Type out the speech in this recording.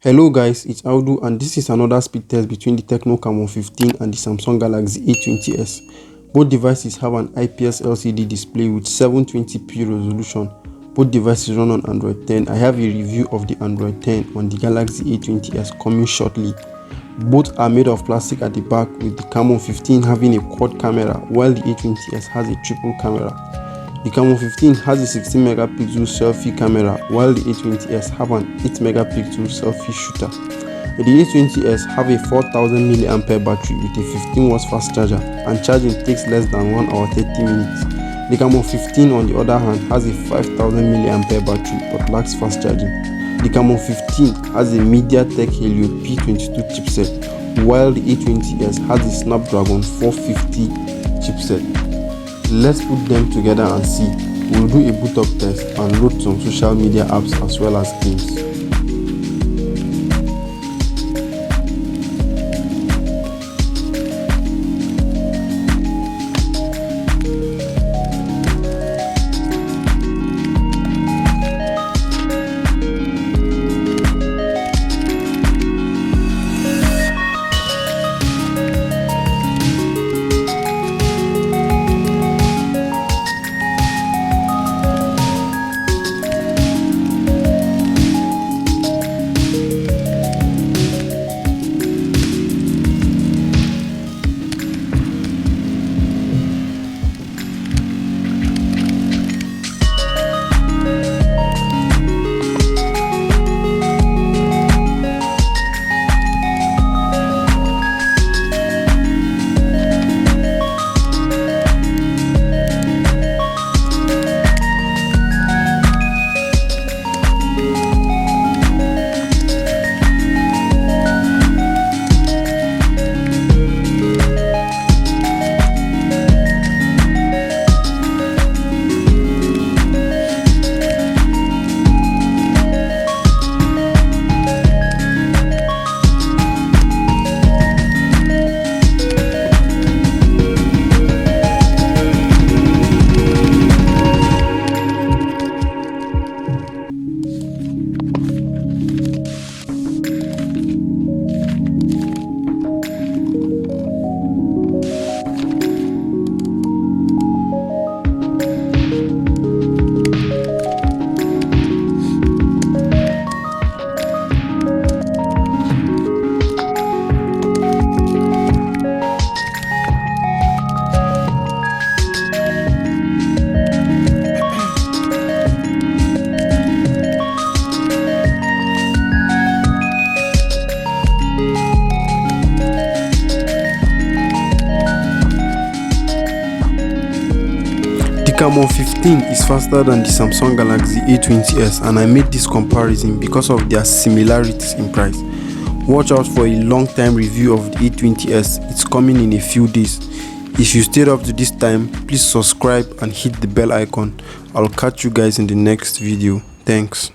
Hello guys, it's Audu and this is another speed test between the Tecno Camon 15 and the Samsung Galaxy A20s. Both devices have an IPS LCD display with 720p resolution. Both devices run on Android 10. I have a review of the Android 10 on the Galaxy A20s coming shortly. Both are made of plastic at the back, with the Camon 15 having a quad camera while the A20s has a triple camera. The Camon 15 has a 16 megapixel selfie camera while the A20s have an 8 megapixel selfie shooter. The A20s have a 4000 mAh battery with a 15 watts fast charger, and charging takes less than 1 hour 30 minutes. The Camon 15 on the other hand has a 5000 mAh battery but lacks fast charging. The Camon 15 has a MediaTek Helio P22 chipset while the A20s has a Snapdragon 450 chipset. Let's put them together and see. We'll do a boot up test and load some social media apps as well as games. The Camon 15 is faster than the Samsung Galaxy A20s, and I made this comparison because of their similarities in price. Watch out for a long time review of the A20s, it's coming in a few days. If you stayed up to this time, please subscribe and hit the bell icon. I'll catch you guys in the next video. Thanks.